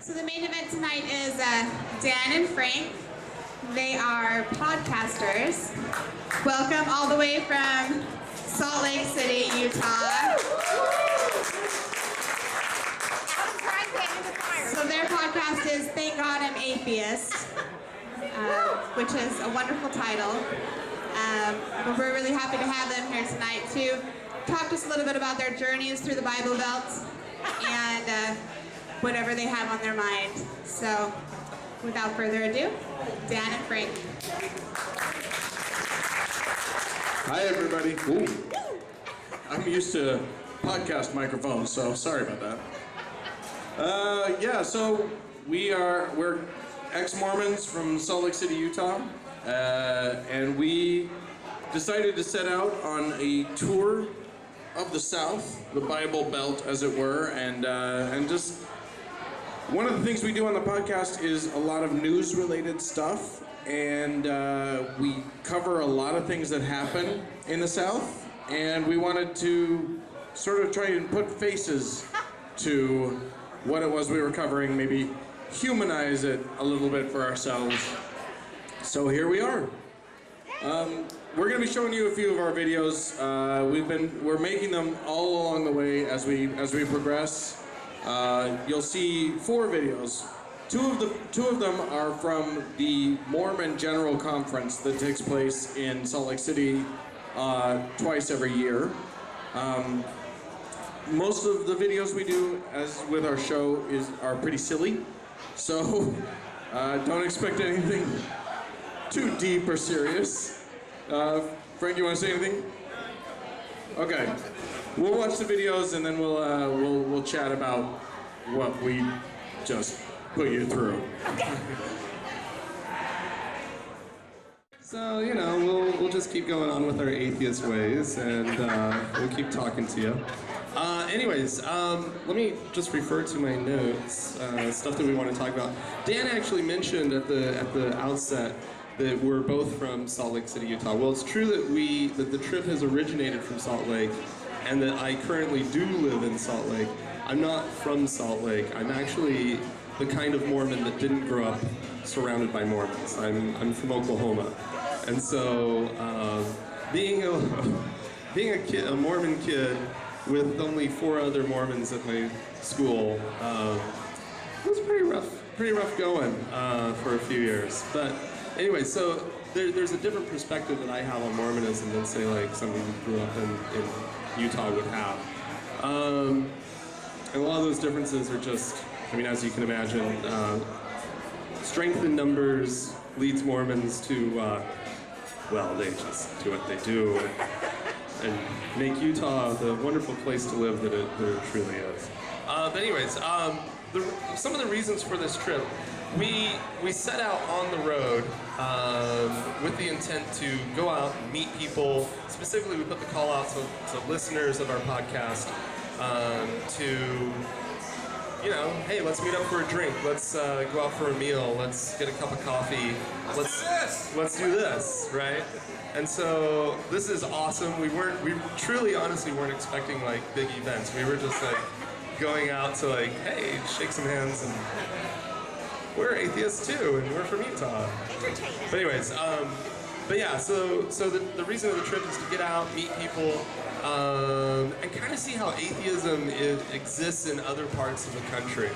So the main event tonight is Dan and Frank. They are podcasters. Welcome all the way from Salt Lake City, Utah. So their podcast is Thank God I'm Atheist, which is a wonderful title. But we're really happy to have them here tonight to talk to us a little bit about their journeys through the Bible Belt and whatever they have on their mind. So, without further ado, Dan and Frank. Hi, everybody. Ooh. I'm used to podcast microphones, so sorry about that. So we're ex-Mormons from Salt Lake City, Utah, and we decided to set out on a tour of the South, the Bible Belt, as it were, and just one of the things we do on the podcast is a lot of news-related stuff, and we cover a lot of things that happen in the South, and we wanted to sort of try and put faces to what it was we were covering, maybe humanize it a little bit for ourselves. So here we are. We're going to be showing you a few of our videos. We're making them all along the way as we progress. You'll see 4 videos. Two of them are from the Mormon General Conference that takes place in Salt Lake City twice every year. Most of the videos we do, as with our show, are pretty silly. So don't expect anything too deep or serious. Frank, you want to say anything? Okay. We'll watch the videos and then we'll chat about what we just put you through. So, we'll just keep going on with our atheist ways and we'll keep talking to you. Let me just refer to my notes, stuff that we want to talk about. Dan actually mentioned at the outset that we're both from Salt Lake City, Utah. Well, it's true that the trip has originated from Salt Lake, and that I currently do live in Salt Lake. I'm not from Salt Lake. I'm actually the kind of Mormon that didn't grow up surrounded by Mormons. I'm from Oklahoma, and so being a Mormon kid with only 4 other Mormons at my school was pretty rough going for a few years. But anyway, so there's a different perspective that I have on Mormonism than, say, like somebody who grew up in Utah would have. And a lot of those differences are just, as you can imagine, strength in numbers leads Mormons to, they just do what they do and make Utah the wonderful place to live that it truly is. Some of the reasons for this trip, we set out on the road with the intent to go out and meet people. Specifically, we put the call out to listeners of our podcast hey, let's meet up for a drink. Let's go out for a meal. Let's get a cup of coffee. Let's do this, right? And so this is awesome. We truly, honestly weren't expecting like big events. We were just like going out to like, hey, shake some hands, and we're atheists too, and we're from Utah. But anyways, so the reason of the trip is to get out, meet people, and kind of see how atheism exists in other parts of the country.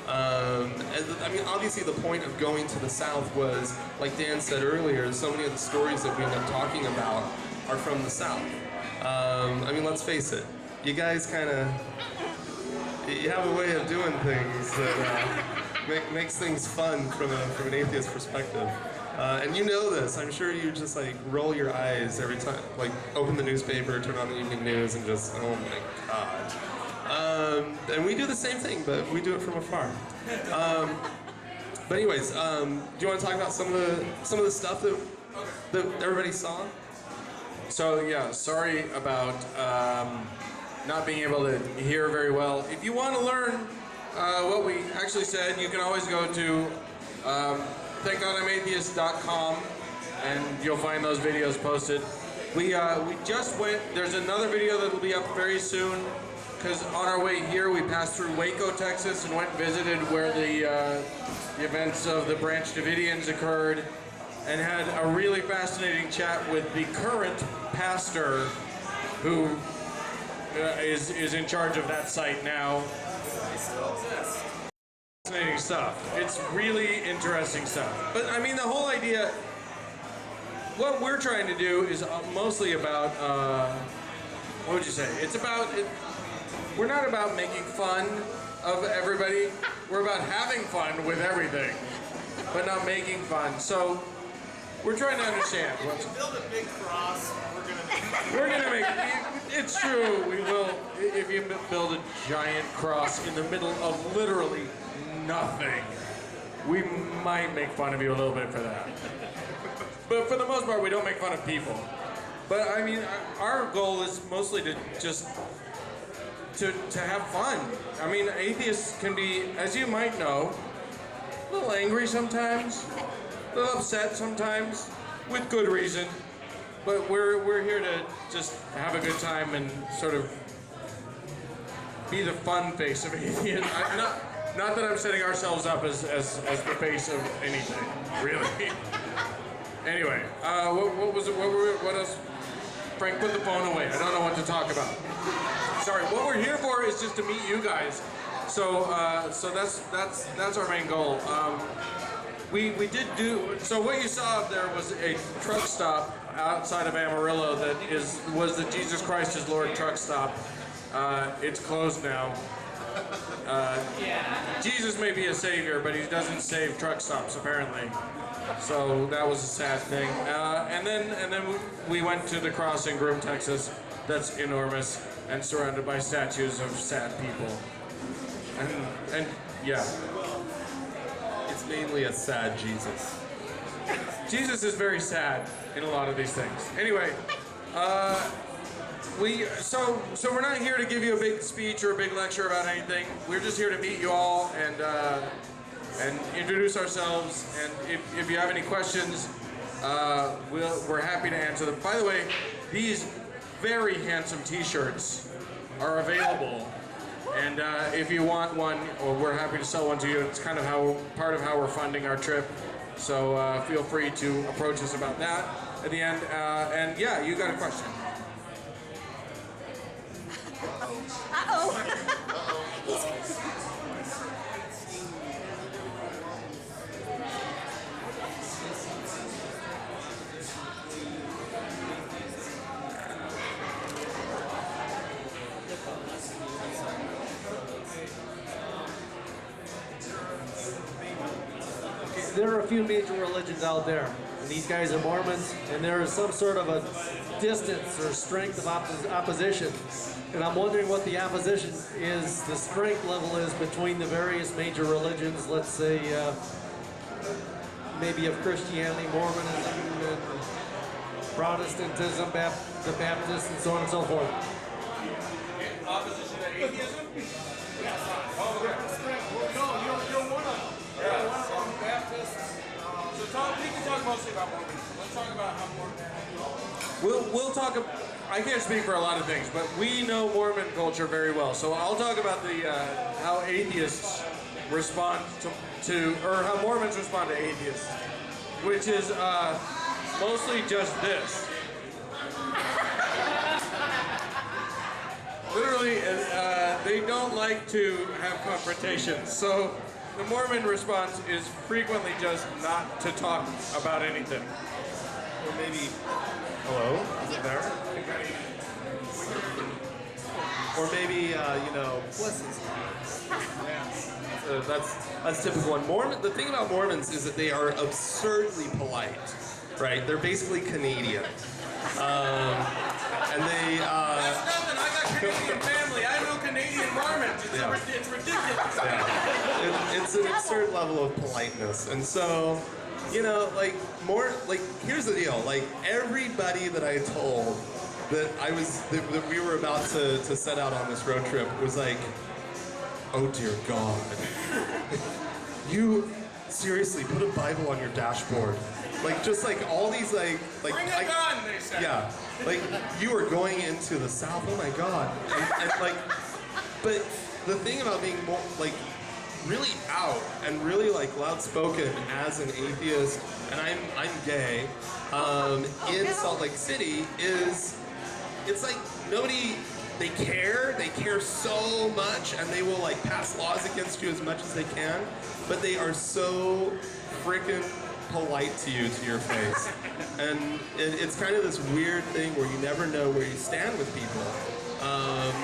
Obviously the point of going to the South was, like Dan said earlier, so many of the stories that we end up talking about are from the South. Let's face it, you guys you have a way of doing things that makes things fun from an atheist perspective. And you know this, I'm sure you just like roll your eyes every time, like open the newspaper, turn on the evening news, and just, oh my God. And we do the same thing, but we do it from afar. Do you want to talk about some of the stuff that everybody saw? So yeah, sorry about not being able to hear very well. If you want to learn what we actually said, you can always go to thankgodimatheist.com and you'll find those videos posted. We just went, there's another video that will be up very soon because on our way here we passed through Waco, Texas, and went and visited where the events of the Branch Davidians occurred, and had a really fascinating chat with the current pastor who is in charge of that site now. Fascinating stuff. It's really interesting stuff. But I mean, the whole idea, what we're trying to do is mostly about, what would you say? It's about, we're not about making fun of everybody. We're about having fun with everything, but not making fun. So we're trying to understand. If you build a big cross, We're gonna make, it's true, we will, if you build a giant cross in the middle of literally nothing, we might make fun of you a little bit for that. But for the most part, we don't make fun of people. But I mean, our goal is mostly to just, to have fun. I mean, atheists can be, as you might know, a little angry sometimes, a little upset sometimes, with good reason. But we're here to just have a good time and sort of be the fun face of atheism. Not that I'm setting ourselves up as the face of anything, really. Anyway, what was it? What else? Frank, put the phone away. I don't know what to talk about. Sorry. What we're here for is just to meet you guys. So that's our main goal. We did do, so what you saw up there was a truck stop outside of Amarillo that was the Jesus Christ is Lord truck stop. It's closed now. Jesus may be a savior, but he doesn't save truck stops apparently. So that was a sad thing. And then we went to the cross in Groom, Texas. That's enormous and surrounded by statues of sad people. And yeah. It's mainly a sad Jesus. Jesus is very sad in a lot of these things. Anyway, so we're not here to give you a big speech or a big lecture about anything. We're just here to meet you all and introduce ourselves. And if you have any questions, we're happy to answer them. By the way, these very handsome T-shirts are available. And if you want one, we're happy to sell one to you. It's kind of part of how we're funding our trip. So feel free to approach us about that at the end. And yeah, you got a question. There are a few major religions out there, and these guys are Mormons, and there is some sort of a distance or strength of opposition. And I'm wondering what the opposition is, the strength level is between the various major religions, let's say maybe of Christianity, Mormonism, and Protestantism, the Baptists, and so on and so forth. Opposition to atheism? Oh, you're one of them. Yeah. You're one of them, Baptists. So we can talk mostly about Mormons. Let's talk about how Mormons. We'll talk. I can't speak for a lot of things, but we know Mormon culture very well. So I'll talk about the how atheists respond to or how Mormons respond to atheists, which is mostly just this. Literally, they don't like to have confrontations. So the Mormon response is frequently just not to talk about anything. Or maybe, hello, is it there? Or maybe, blessings. That's typical one. The thing about Mormons is that they are absurdly polite, right? They're basically Canadian. And they, That's nothing. I got Canadian family. I know Canadian Mormons. It's ridiculous. Yeah. It's an absurd level of politeness. And so, here's the deal. Like, everybody that I told that we were about to set out on this road trip was like, oh dear God. You seriously put a Bible on your dashboard. Like, just like all these Bring a gun, they said. yeah, like you are going into the South. Oh my God, and like But the thing about being more, like, really out and really like loud spoken as an atheist, and I'm gay, in Salt Lake City is, it's like nobody, they care so much, and they will like pass laws against you as much as they can, but they are so freaking polite to you, to your face. And it's kind of this weird thing where you never know where you stand with people.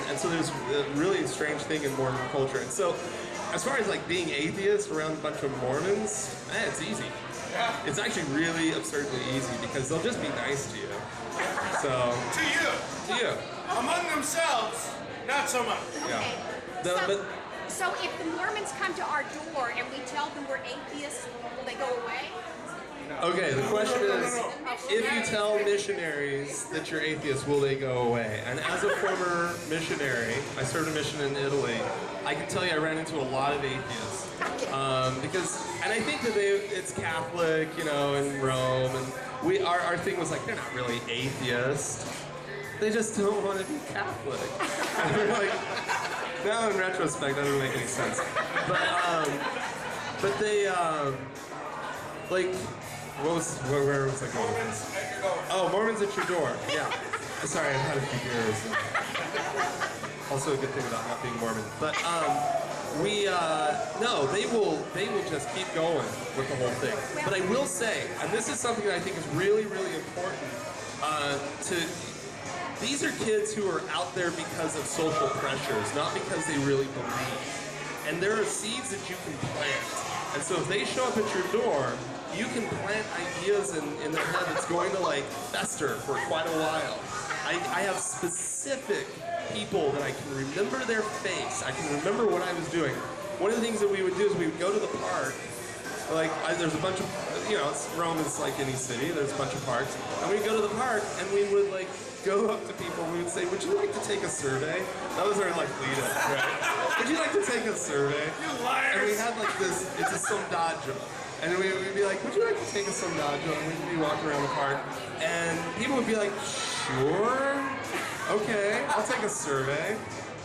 And so there's a really strange thing in Mormon culture. And so as far as like being atheist around a bunch of Mormons, it's easy. It's actually really absurdly easy because they'll just be nice to you. So To you. Among themselves, not so much. Okay. But So if the Mormons come to our door and we tell them we're atheists, will they go away? okay, the question is, if you tell missionaries that you're atheist, will they go away? And as a former missionary, I served a mission in Italy, I can tell you I ran into a lot of atheists. And I think that it's Catholic, you know, in Rome, and our thing was like, they're not really atheist. They just don't want to be Catholic. And we're like, now in retrospect, that doesn't make any sense. But they, like, where was I going? Mormons at your door. Oh, Mormons at your door. Yeah. Sorry, I've had a few beers. Also a good thing about not being Mormon. But no, they will just keep going with the whole thing. But I will say, and this is something that I think is really, really important, these are kids who are out there because of social pressures, not because they really believe. And there are seeds that you can plant. And so if they show up at your door, you can plant ideas in their head that's going to like fester for quite a while. I have specific people that I can remember their face. I can remember what I was doing. One of the things that we would do is we would go to the park. Like, there's a bunch of, you know, Rome is like any city, there's a bunch of parks. And we'd go to the park and we would like go up to people and we would say, would you like to take a survey? That was our like lead up, right? Would you like to take a survey? You liars! And we had like this, it's a sondaggio. And we'd be like, would you like to take a sondaggio? And we'd be walking around the park. And people would be like, sure, okay, I'll take a survey.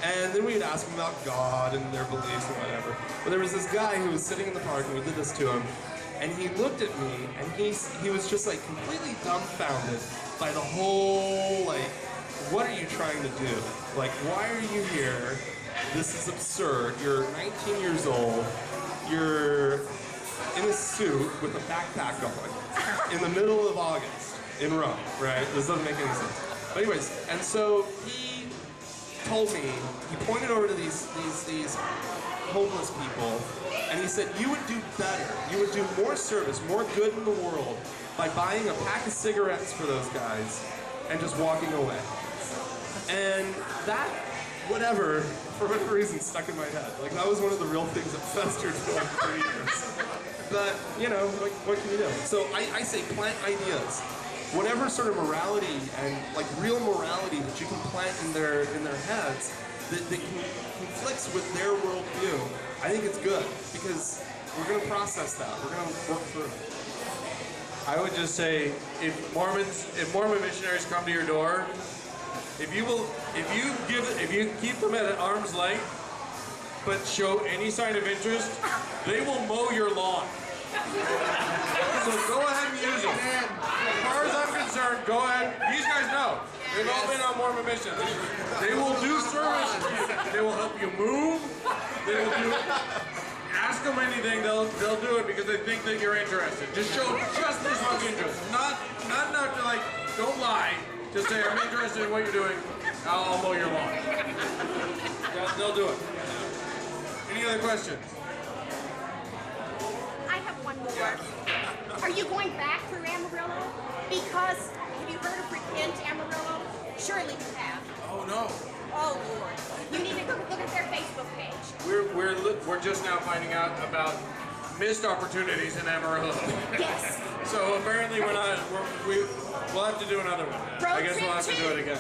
And then we'd ask them about God and their beliefs and whatever. But there was this guy who was sitting in the park and we did this to him. And he looked at me and he was just like completely dumbfounded by the whole, like, what are you trying to do? Like, why are you here? This is absurd. You're 19 years old. You're in a suit with a backpack on in the middle of August in Rome, right? This doesn't make any sense. But anyways, and so he told me, he pointed over to these homeless people, and he said, you would do better. You would do more service, more good in the world by buying a pack of cigarettes for those guys and just walking away. And that, whatever, for whatever reason, stuck in my head. Like, that was one of the real things that festered for like 3 years. But, you know, what can you do? So I say plant ideas. Whatever sort of morality and like real morality that you can plant in their heads that conflicts with their worldview, I think it's good because we're going to process that. We're going to work through it. I would just say, if Mormon missionaries come to your door, if you keep them at arm's length, but show any sign of interest, they will mow your lawn. So go ahead and use them. As far as I'm concerned, go ahead. These guys know. They've all been on Mormon missions. They will do service for you. They will help you move. They will do. Ask them anything. They'll do it because they think that you're interested. Just show just this much interest. Not enough to like. Don't lie. Just say I'm interested in what you're doing. I'll mow your lawn. They'll do it. Any other questions? I have one more. Are you going back through Amarillo? Because, have you heard of Repent Amarillo? Surely you have. Oh no. Oh Lord. You need to go look at their Facebook page. We're just now finding out about missed opportunities in Amarillo. Yes. So apparently we'll have to do another one. I guess we'll have to do it again.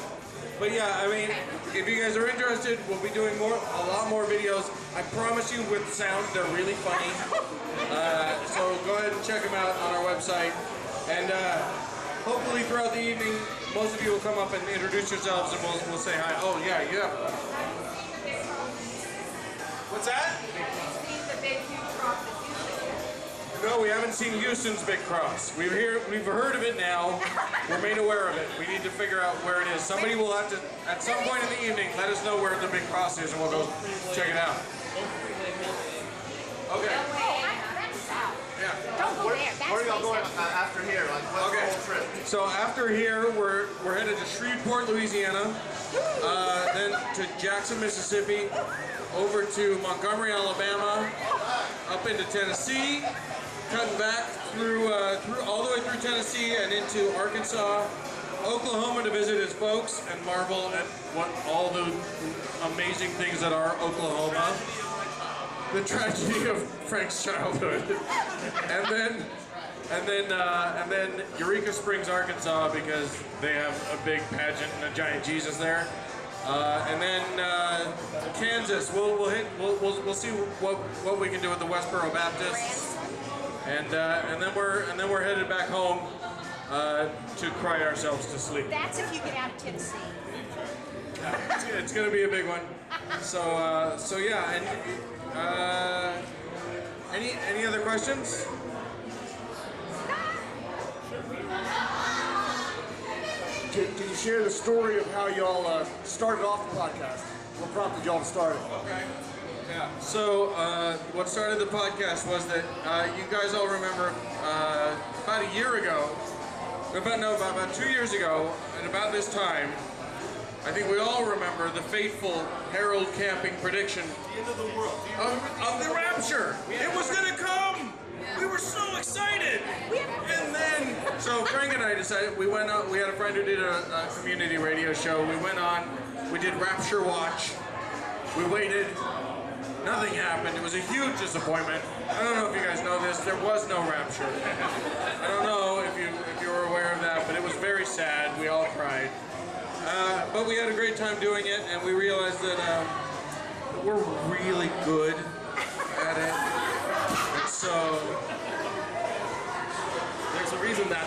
But yeah, I mean, if you guys are interested, we'll be doing a lot more videos. I promise you, with sound, they're really funny. So go ahead and check them out on our website. And hopefully throughout the evening, most of you will come up and introduce yourselves, and we'll say hi. Oh yeah. What's that? No, we haven't seen Houston's big cross. We've heard of it now. We're made aware of it. We need to figure out where it is. Somebody will have to, at some point in the evening, let us know where the big cross is, and we'll go check it out. Okay. Yeah. Don't go there. That's Where are y'all going racist. after here? Like, what's Okay. the whole trip? So after here, we're headed to Shreveport, Louisiana, then to Jackson, Mississippi, over to Montgomery, Alabama, up into Tennessee, cutting back through all the way through Tennessee and into Arkansas, Oklahoma to visit his folks and marvel at what all the amazing things that are Oklahoma. The tragedy of Frank's childhood, and then Eureka Springs, Arkansas, because they have a big pageant and a giant Jesus there, and then Kansas. We'll see what we can do with the Westboro Baptists, and then we're headed back home to cry ourselves to sleep. That's if you get out of Tennessee. It's gonna be a big one. So yeah. And any other questions? Can you share the story of how y'all started off the podcast? What prompted y'all to start it? Okay. Yeah. So what started the podcast was that you guys all remember about a year ago, about 2 years ago, and about this time, I think we all remember the fateful Harold Camping prediction of the rapture. It was gonna come. We were so excited. And then, so Frank and I decided, we went on, we had a friend who did a community radio show. We went on, we did Rapture Watch. We waited, nothing happened. It was a huge disappointment. I don't know if you guys know this, there was no rapture. I don't know if you were aware of that, but it was very sad. We all cried. But we had a great time doing it, and we realized that we're really good at it. And so There's a reason that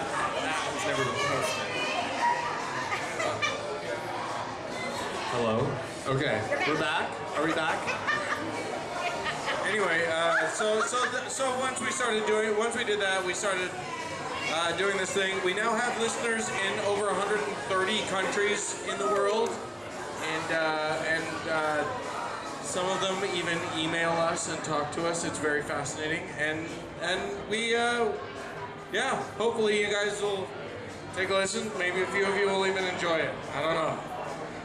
was never posted. Hello? Okay, we're back. Are we back? anyway, so once we did that, we started doing this thing. We now have listeners in over 130 countries in the world, and some of them even email us and talk to us. It's very fascinating, and we yeah, hopefully you guys will take a listen. Maybe a few of you will even enjoy it. I don't know,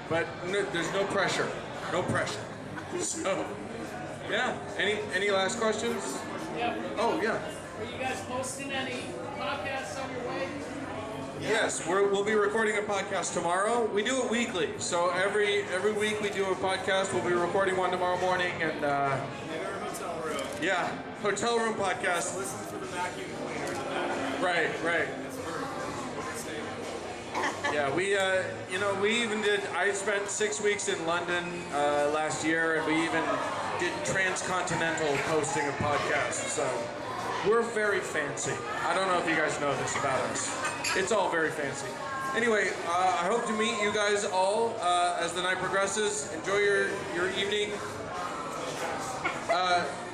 but there's no pressure. No pressure. So yeah. Any last questions? Yeah. Oh yeah. Are you guys posting any podcasts on your way? Yes, we'll be recording a podcast tomorrow. We do it weekly, so every week we do a podcast. We'll be recording one tomorrow morning, and In our hotel room. yeah, hotel room podcast. Listen for the vacuum cleaner in the back. Right. That's where we're staying. Yeah, we even did. I spent 6 weeks in London last year, and we even did transcontinental posting of podcasts. So we're very fancy. I don't know if you guys know this about us. It's all very fancy. Anyway, I hope to meet you guys all as the night progresses. Enjoy your evening.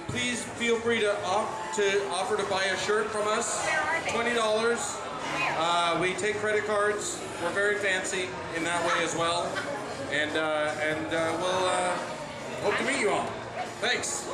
Please feel free to offer to buy a shirt from us. $20. We take credit cards. We're very fancy in that way as well. And we'll hope to meet you all. Thanks.